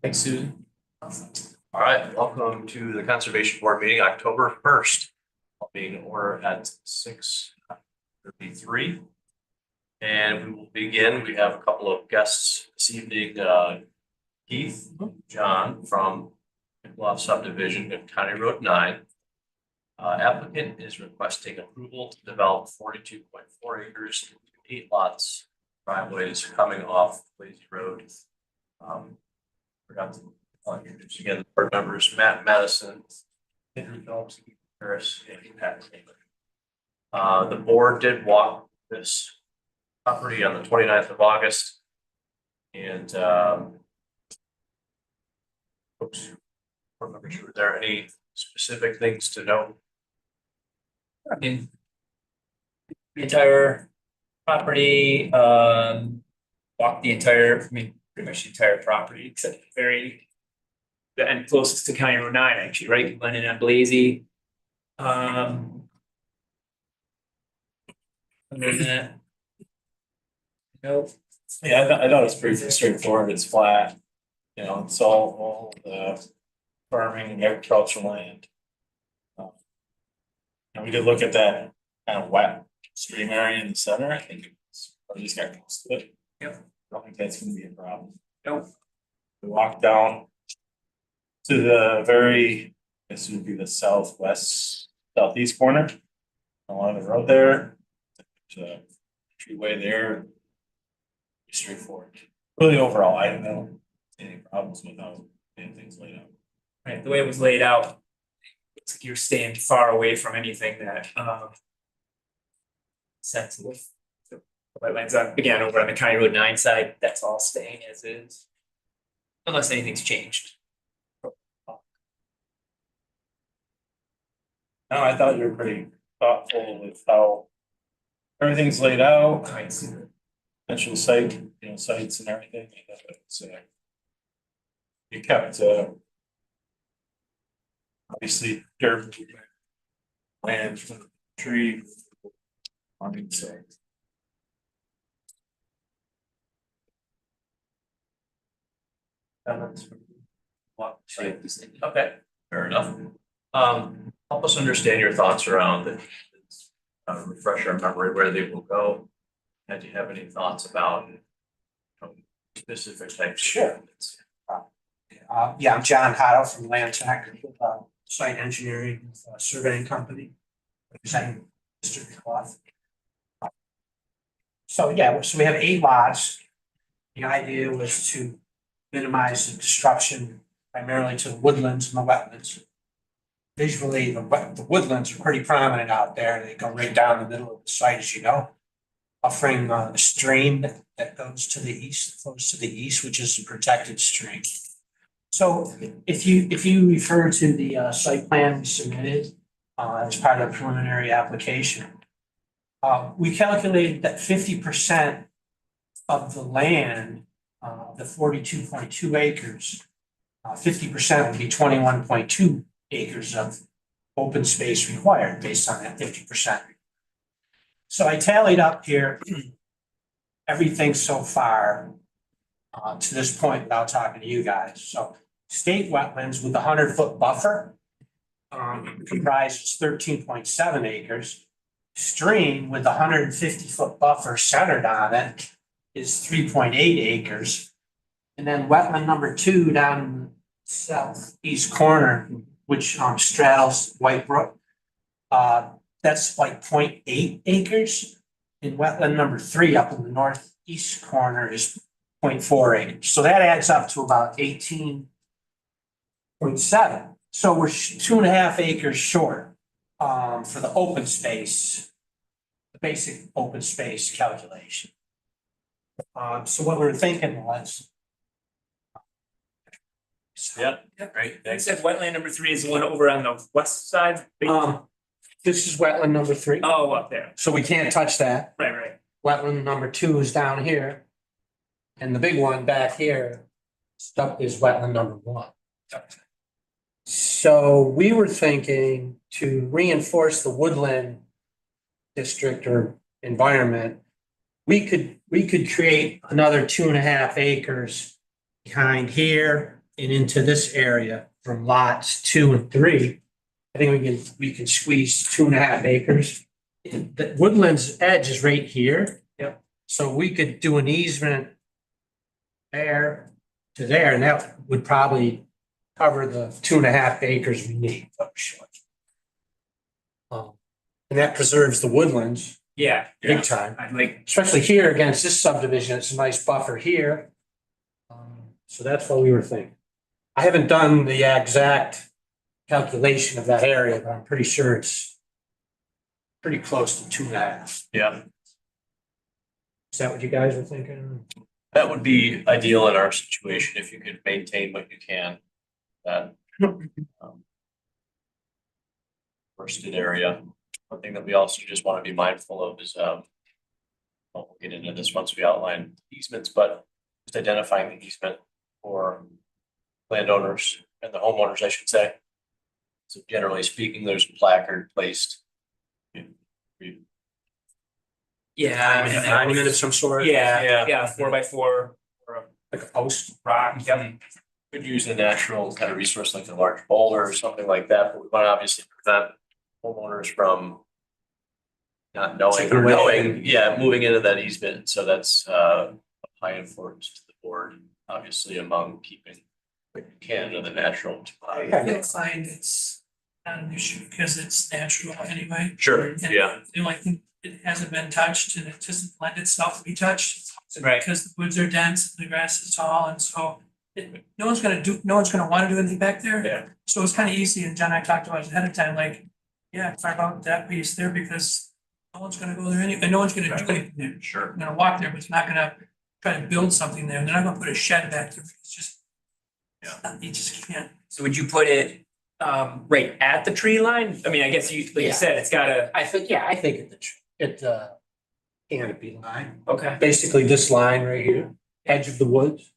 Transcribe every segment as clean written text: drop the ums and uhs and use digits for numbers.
Thanks, Susan. All right, welcome to the Conservation Board meeting, October 1st. I'll be in order at 6:33. And we will begin. We have a couple of guests this evening. Keith, John from Bluff Subdivision of County Road 9. Applicant is requesting approval to develop 42.4 acres into 8 lots. Driveways coming off Lazy Road. Forgot to introduce again the board members, Matt Madison, Henry Phillips, Keith Harris, and Pat Taylor. The board did walk this property on the 29th of August. And folks, board members, were there any specific things to know? I mean, the entire property, walk the entire, pretty much the entire property, except the end closest to County Road 9, actually, right? Glenn and Blazy. Other than that. Nope. Yeah, I know it's pretty straightforward. It's flat. You know, it's all the farming and agricultural land. And we did look at that kind of wet stream area in the center. I think I just got close to it. Yep. I don't think that's gonna be a problem. Nope. We walked down to the very, this would be the southeast corner along the road there. There's a treeway there. Pretty straightforward. Really overall, I don't know any problems with how things laid out. Right, the way it was laid out, looks like you're staying far away from anything that, sensitive. The wetlands, again, over on the County Road 9 side, that's all staying as is. Unless anything's changed. No, I thought you were pretty thoughtful with how everything's laid out, Right. potential site, sites and everything. I thought it's, you kept, obviously dirt, land, tree. I mean, so. Okay, fair enough. Help us understand your thoughts around it. Refresh our memory where they will go. And do you have any thoughts about specific types? Sure. Yeah, I'm John Hotto from Land Tech, site engineering, surveying company, representing District Cloth. So we have 8 lots. The idea was to minimize the disruption primarily to the woodlands and the wetlands. Visually, the woodlands are pretty prominent out there. They go right down the middle of the site, as you know, offering a stream that goes to the east, flows to the east, which is a protected stream. So if you refer to the site plan we submitted as part of the preliminary application, we calculated that 50% of the land, the 42.2 acres, 50% would be 21.2 acres of open space required based on that 50%. So I tallied up here everything so far to this point without talking to you guys. So state wetlands with the 100-foot buffer comprises 13.7 acres. Stream with the 150-foot buffer centered on it is 3.8 acres. And then wetland number 2 down in the southeast corner, which straddles White Brook, that's like 0.8 acres. And wetland number 3 up in the northeast corner is 0.4 acres. So that adds up to about 18.7. So we're 2.5 acres short for the open space, the basic open space calculation. So what we were thinking was. Yeah, great. I said wetland number 3 is the one over on the west side. This is wetland number 3. Oh, up there. So we can't touch that. Right. Wetland number 2 is down here. And the big one back here is wetland number 1. So we were thinking to reinforce the woodland district or environment, we could create another 2.5 acres behind here and into this area from lots 2 and 3. I think we can squeeze 2.5 acres. The Woodlands edge is right here. Yep. So we could do an easement there to there, and that would probably cover the 2.5 acres we need. And that preserves the woodlands Yeah, big time. I'd like, Especially here against this subdivision, it's a nice buffer here. So that's what we were thinking. I haven't done the exact calculation of that area, but I'm pretty sure it's pretty close to 2.5. Yeah, Is that what you guys were thinking? that would be ideal in our situation if you could maintain what you can. That forested area. One thing that we also just want to be mindful of is, well, we'll get into this once we outline easements, but just identifying the easement for landowners and the homeowners, I should say. So generally speaking, there's a placard placed. yeah. Monument of some sort? Yeah, yeah, 4x4. Like a post? Rock, yep. Could use a natural kind of resource like a large boulder or something like that, but we want to obviously prevent homeowners from not knowing Taking or away. knowing, moving into that easement. So that's of high importance to the board, obviously among keeping what you can of the natural. You'll find it's not an issue because it's natural anyway. Sure, And yeah, The only thing, it hasn't been touched and it doesn't lend itself to be touched. Right. Because the woods are dense, the grass is tall, and so no one's gonna wanna do anything back there. Yeah. So it's kind of easy, and John and I talked about it ahead of time, like, yeah, talk about that piece there because no one's gonna go there anyway, and no one's gonna do anything there. sure. They're gonna walk there, but it's not gonna try to build something there. They're not gonna put a shed back there. It's just. Yeah. You just can't. So would you put it right at the tree line? I mean, I guess you, like Yeah. you said, it's gotta, I think at the canopy line, okay. basically this line right here, edge of the woods.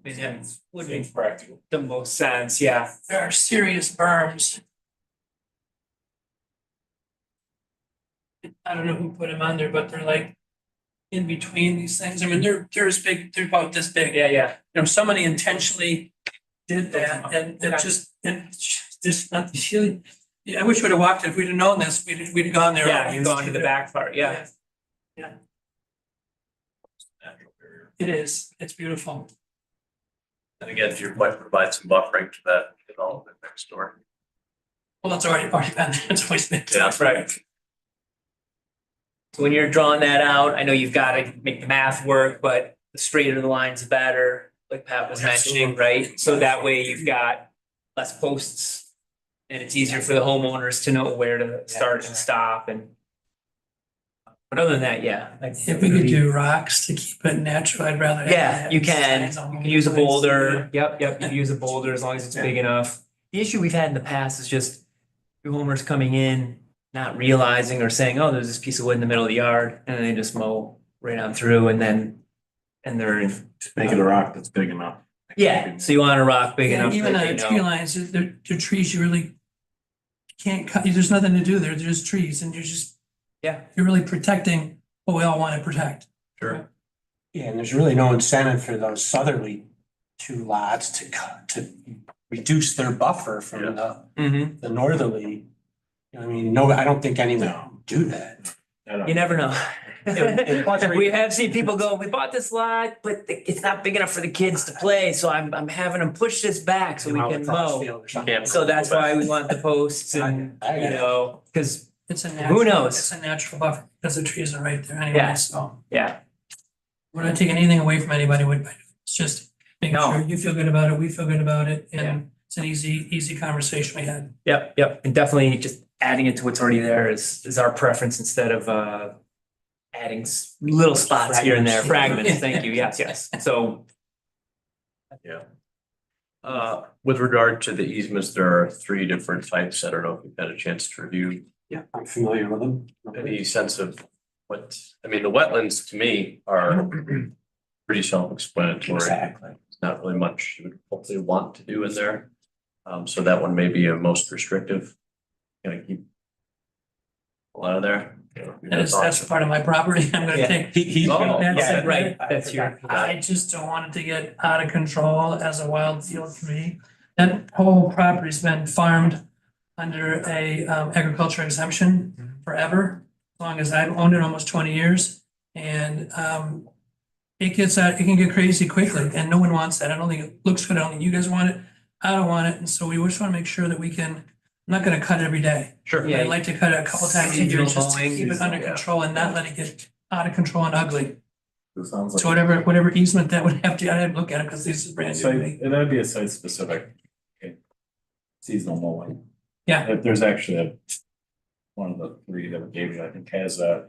Yeah, would be practical. The most sense, yeah. There are serious berms. I don't know who put them on there, but they're like in between these things. I mean, they're as big, they're about this big. Yeah, yeah. You know, somebody intentionally did that and it just not really. Yeah, I wish we'd have walked it. If we'd have known this, we'd have gone there. Yeah, you've gone to the back part, yeah. Natural barrier. It is. It's beautiful. And again, to your point, provide some buffering to that development next door. Well, it's already been there. It's always been. Yeah. That's right. So when you're drawing that out, I know you've gotta make the math work, but the straighter the lines, the better, like Pat was mentioning, right? So that way you've got less posts. And it's easier for the homeowners to know where to start and stop and. But other than that, yeah. like- If we could do rocks to keep it natural, I'd rather. have Yeah, that you can, besides all you can use a the boulder, yep, you can use a boulder as long as it's big enough. The issue we've had in the past is just your homeowners coming in, not realizing or saying, oh, there's this piece of wood in the middle of the yard, and then they just mow right on through and then. And they're in, Just make it a rock that's big enough. yeah, so you want a rock big Yeah, enough even that on they tree know. lines, they're trees you really can't cut, there's nothing to do there, there's trees and Yeah, you're really protecting what we all want to protect. Sure. Yeah, and there's really no incentive for those southerly 2 lots to reduce their buffer from the northerly. You know, I mean, no, I don't think anyone would do that. you never know. And plus We have seen people go, we bought this lot, but it's not big enough for the kids to play, so I'm having them push this back so we can mow. Yeah. So that's why we want the posts and, I you get it. know, cause, It's a natural. knows? It's a natural buffer because the trees are right there anyway, Yeah. so yeah, we're not taking anything away from anybody, it's just making No. sure you feel good about it, we feel good about it, Yeah. and it's an easy conversation we had. yep, and definitely just adding it to what's already there is our preference instead of adding little spots here and there, fragments, thank you, yes, so. Yeah. With regard to the easements, there are 3 different types. I don't know if you've had a chance to review Yeah, I'm familiar with them. any sense of what, I mean, the wetlands to me are pretty self-explanatory. Exactly. There's not really much you would hopefully want to do in there. So that one may be a most restrictive. Gonna keep a lot of there. That's part of my property. I'm gonna Yeah. take. He. Oh, that's yeah, it, right, that's your. I just don't want it to get out of control as a wild field tree. That whole property's been farmed under a agriculture exemption forever, as long as I've owned it, almost 20 years. And it can get crazy quickly, and no one wants that. I don't think it looks good. I don't think you guys want it. I don't want it, and so we just want to make sure that we can, I'm not gonna cut it every day. Sure. I'd like to cut it a couple times a year Seasonal just to mowing, keep it under yeah. control and not let it get out of control and ugly. It sounds So like. whatever easement that would have to, I'd have to look at it because this is brand new to me. Site, that'd be a site specific. Seasonal mowing. Yeah. If there's actually one of the three that we gave you, I think has a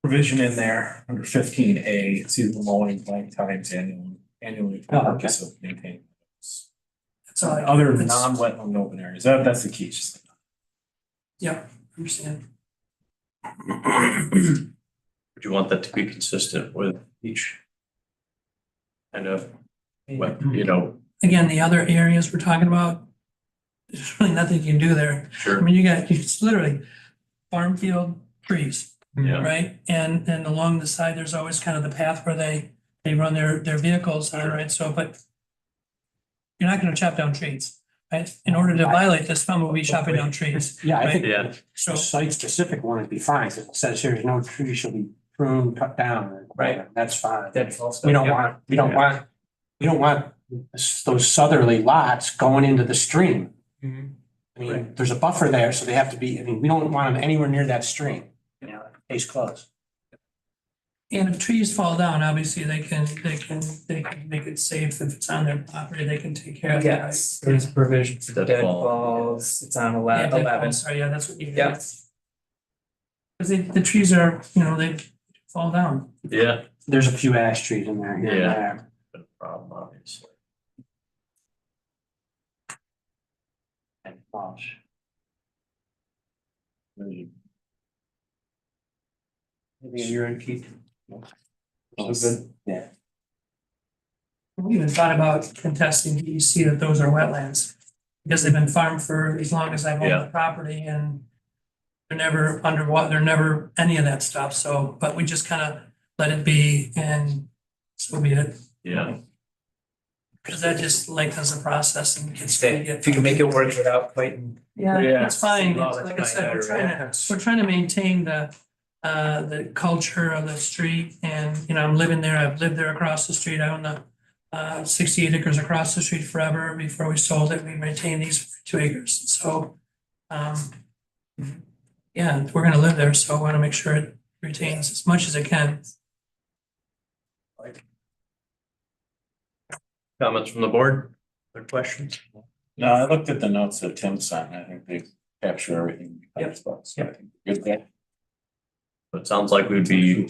provision in there under 15A, seasonal mowing, blank times annually for the Oh, okay. purpose of maintaining. So I- Other it's- non-wetland open areas, that's the key. Just Yeah, understand. Would you want that to be consistent with each? Kind of, what, you know, Again, the other areas we're talking about, there's really nothing you can do there. I sure, mean, it's literally farm field trees, yeah, right? And along the side, there's always kind of the path where they run their vehicles on, right? So, but you're not gonna chop down trees, right? In order to violate this, someone will be chopping down trees. Yeah, I think yeah, So, the site specific one would be fine. It says here, no tree shall be pruned, cut down. Right. That's fine. That's also. We don't want those southerly lots going into the stream. Mhm. I mean, there's a buffer there, so they have to be, I mean, we don't want them anywhere near that stream. You know, case closed. and if trees fall down, obviously they can make it safe if it's on their property, they can take care of that. Yes, there's provisions for Deadfall. deadfalls, it's on Yeah, 11. sorry, yeah, that's what you. Yeah. Cause the trees are, they fall down. yeah, There's a few ash trees in there, here and Yeah. there. been a problem, obviously. And mulch. really- Maybe you're in Keith. Yeah. We even thought about contesting DEC that those are wetlands. Because they've been farmed for as long as I've owned the property and they're never underwater, they're never any of that stuff, so, but we just kind of let it be and so be it. Yeah, Cause that just lengthens the process and gets. If you can make it work without fighting. Yeah, Yeah. it's fine, Well, It's that's like I fine, said, better, we're trying to maintain the culture of the street and, I'm living there, I've lived there across the street, I own the 68 acres across the street forever, before we sold it, we maintained these for 2 acres, so yeah, we're gonna live there, so I wanna make sure it retains as much as it can. comments from the board, other questions? No, I looked at the notes that Tim sent, and I think they capture everything. we talked about, so I think we're good there. But it sounds like we'd be in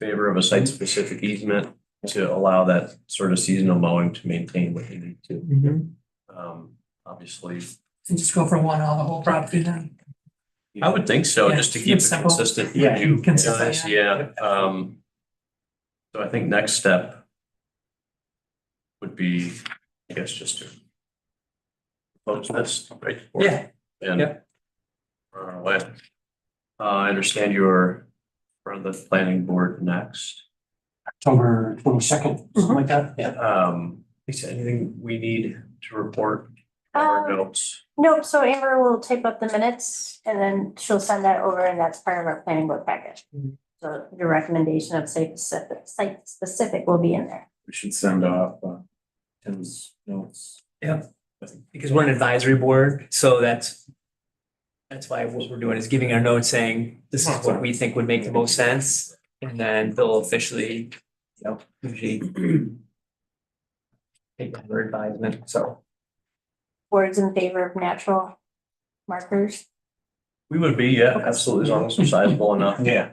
favor of a site-specific easement to allow that sort of seasonal mowing to maintain what you need to. Obviously, And just go for one, all the whole property then. I would think so, Yeah, just to keep keep it it simple. consistent. for Yeah, you consistent, guys, yeah, so I think next step would be, I guess, just to close this, right? Yeah. And Yeah. we're on our way. I understand you're from the planning board next. October 22nd, something like that, yeah. Lisa, anything we need to report on our notes? Nope, so Amber will type up the minutes and then she'll send that over and that's part of our planning board package. So your recommendation of site specific will be in there. We should send off Tim's notes. Because we're an advisory board, so that's why what we're doing is giving our notes saying, this is what we think would make the most sense. And then they'll officially, usually take our advisement, so. Boards in favor of natural markers. We would be, yeah, absolutely, as long as they're sizable enough. Yeah.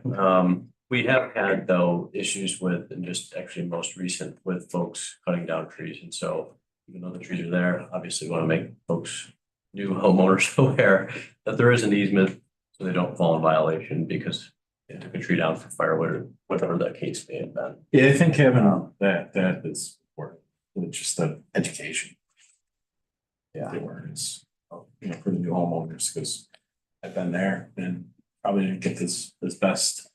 We have had though issues with, and just actually most recent with folks cutting down trees, and so even though the trees are there, obviously want to make folks, new homeowners aware that there is an easement, so they don't fall in violation because they took a tree down for firewood or whatever that case may have been. Yeah, I think having that is important, it's just the education. Yeah. The awareness, for the new homeowners, because I've been there and probably didn't get this best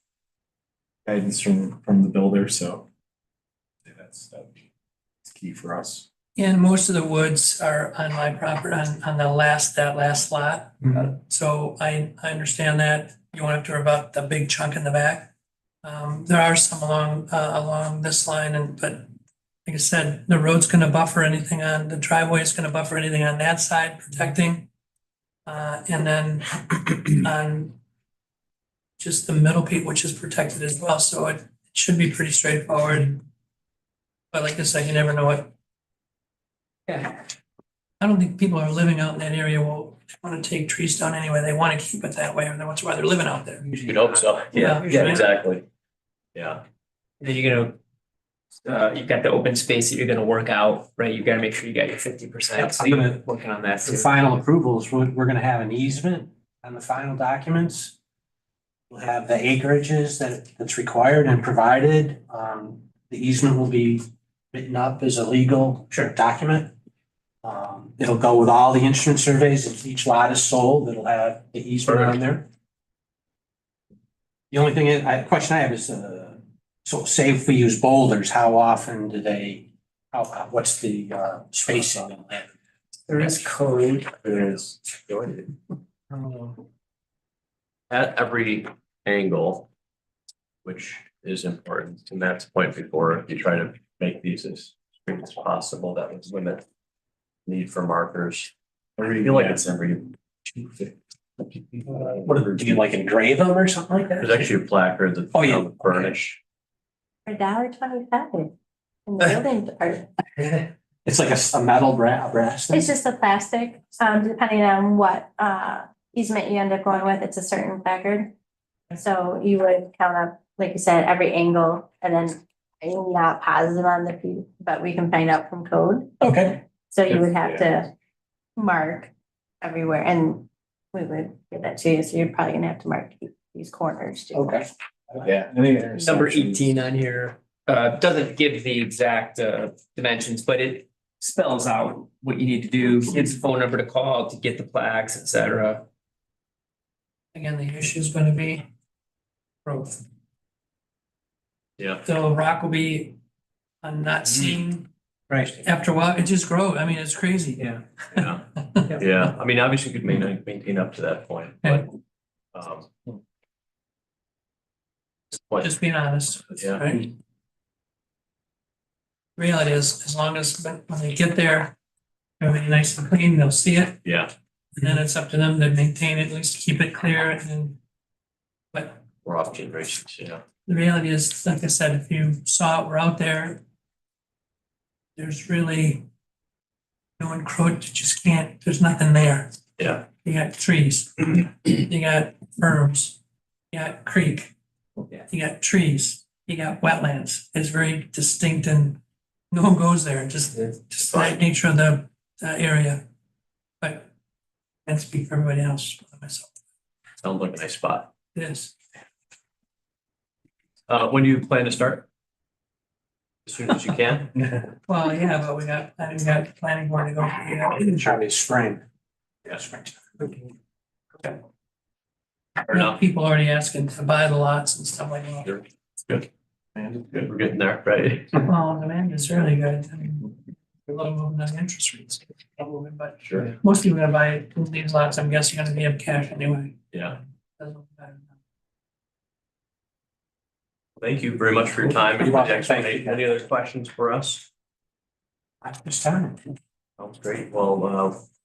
guidance from the builder, so. I think that's key for us. And most of the woods are on my property, on the that last lot. So I understand that. You won't have to worry about the big chunk in the back. There are some along this line but like I said, the road's gonna buffer anything the driveway is gonna buffer anything on that side, protecting. And then on just the middle peak, which is protected as well, so it should be pretty straightforward. But like I said, you never know what. Yeah. I don't think people are living out in that area will want to take trees down anyway. They want to keep it that way, and that's why they're living out there. You'd hope so. Yeah. Yeah, exactly. Yeah. Then you're gonna, you've got the open space that you're gonna work out, right? You gotta make sure you got your 50%. So I'm gonna- you're working on that For too. final approvals, we're gonna have an easement on the final documents. We'll have the acreages that's required and provided. The easement will be written up as a legal document. It'll go with all the insurance surveys. If each lot is sold, it'll have the easement on there. The only question I have is, so say if we use boulders, how often do what's the spacing on that? There is code. There is. At every angle, which is important to Matt's point before, you try to make these as straight as possible, that would limit need for markers. I feel like it's every 250. Do you like engrave them or something like that? There's actually a placard that Oh, yeah. on the furnish. For $1.25 in the building department. It's like a metal brass thing? It's just a plastic, depending on what easement you end up going with, it's a certain placard. So you would count up, like you said, every angle, and then I'm not positive on the piece, but we can find out from code. Okay. So you would have to mark everywhere, and we would give that to you, so you're probably gonna have to mark these corners too. Okay. Yeah. I think Number 18 on here, doesn't give the exact dimensions, but it spells out what you need to do, gives the phone number to call to get the plaques, et cetera. Again, the issue is gonna be growth. Yeah. So rock will be not seen Right. after a while, it just grows. I mean, it's crazy. Yeah. Yeah. Yeah, I mean, obviously you could maintain up to that point, but. What, Just being honest, yeah, right? Reality is, as long as when they get there, everything nice and clean, they'll see it, yeah, and then it's up to them to maintain it, at least keep it clear, and then. But we're off generations, yeah, the reality is, like I said, if you saw it, we're out there. There's really no encroach, you just can't, there's nothing there. yeah, You got trees, you got berms, you got creek, you got trees, you got wetlands. It's very distinct and no one goes there, just the nature of the area. But I can't speak for everybody else, but myself. sounds like a nice spot. It is. When do you plan to start? As soon as you can? Well, yeah, but we got planning board to go. Probably spring. Yeah. Springtime. Fair enough. People already asking to buy the lots and stuff like that. Sure. Good. Good, we're getting there, right? Well, demand is really good. I mean, a little movement on interest rates. But Sure. most people are gonna buy these lots, I'm guessing, gonna be of cash anyway. Yeah, Doesn't matter. thank you very much for your time and You're welcome. the explanation. Any other questions for us? At this time. Sounds great. Well,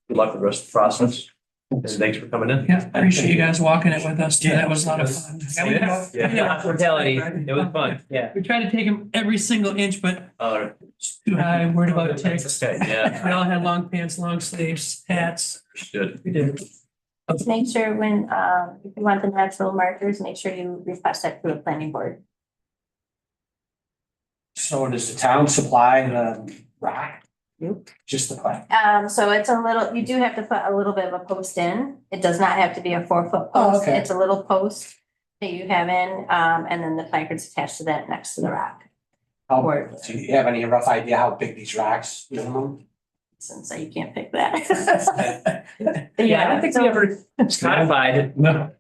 good luck with the rest of the process. And thanks for coming in. Yeah, appreciate you guys walking it with us too. That was a lot of fun. Yeah. Hospitality, it was fun, yeah. We tried to take them every single inch, but It's too high, worried about ticks. okay, yeah, We all had long pants, long sleeves, hats. good. We did. Just make sure when, if you want the natural markers, make sure you request that to the planning board. So does the town supply the rock? Nope. Just the plant? So it's a little, you do have to put a little bit of a post in. It does not have to be a 4-foot Oh, post. okay. It's a little post that you have in, and then the placard's attached to that next to the rock. Do you have any rough idea how big these rocks? Since you can't pick that. Yeah, I don't think we ever codified it. No.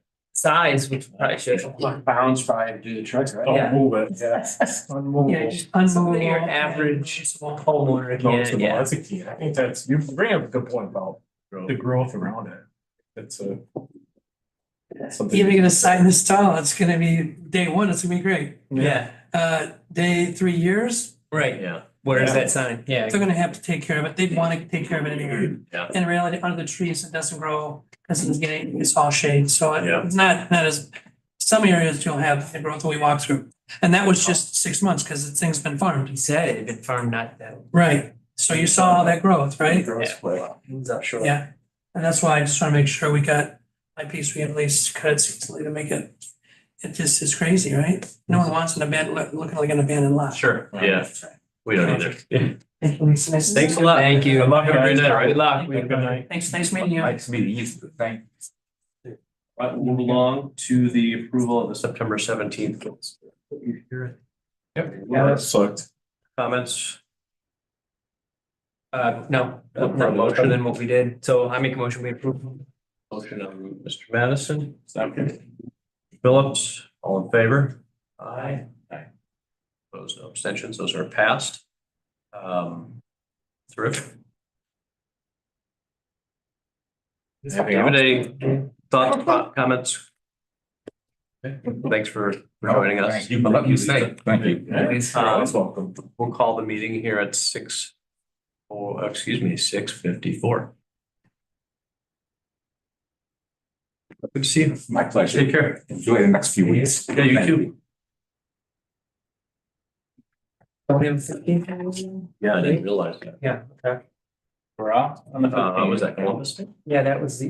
size, which probably should. Bounds by to do the trick, right? Yeah. Don't move it, yeah. Yeah, Unmovable. just unmovable. Your average homeowner No, can, it's the- yeah. that's a key. I think that's, you bring up a good point about the growth around it. It's a. something- Even gonna sign this tall, it's gonna be day one, it's gonna be great. Yeah, Day 3 years, right. Yeah, Where is that sign? Yeah. they're gonna have to take care of it. They'd wanna take care of it anyway. Yeah. In reality, under the trees, it doesn't grow, because it's all shade, so Yeah. it's not as, some areas you'll have the growth that we walk through. And that was just 6 months, because the thing's been farmed. He said it had been farmed not that. Right, so you saw all that growth, right? He's not sure. Yeah, and that's why I just wanna make sure we got my piece, we at least cut it seasonally to make it. It just is crazy, right? No one wants an abandoned, looking like an abandoned lot. sure, yeah, we don't either. Thanks Thanks a lot. Thank you. Good luck, have a great night, Good right? luck. Good night. Thanks, nice meeting you. Nice meeting you, thanks. Right, we'll move along to the approval of the September 17th. Yep. Yeah, that sucked. Comments? No, For a no motion? motion than what we did. So I make a motion, we approve. Motion of Mr. Madison, Second. Phillips, all in favor? Aye. Opposed, no abstentions, those are passed. Terrific. Have any thoughts, comments? Okay, thanks for joining us. Thank you for letting me stay, thank you. You're always welcome. We'll call the meeting here at 6:54. Good to see you. My pleasure. Take care. Enjoy the next few weeks. Yeah, you too. Yeah, I didn't realize that. Yeah, okay. We're off on the 15th. Was that Columbus Day? Yeah, that was the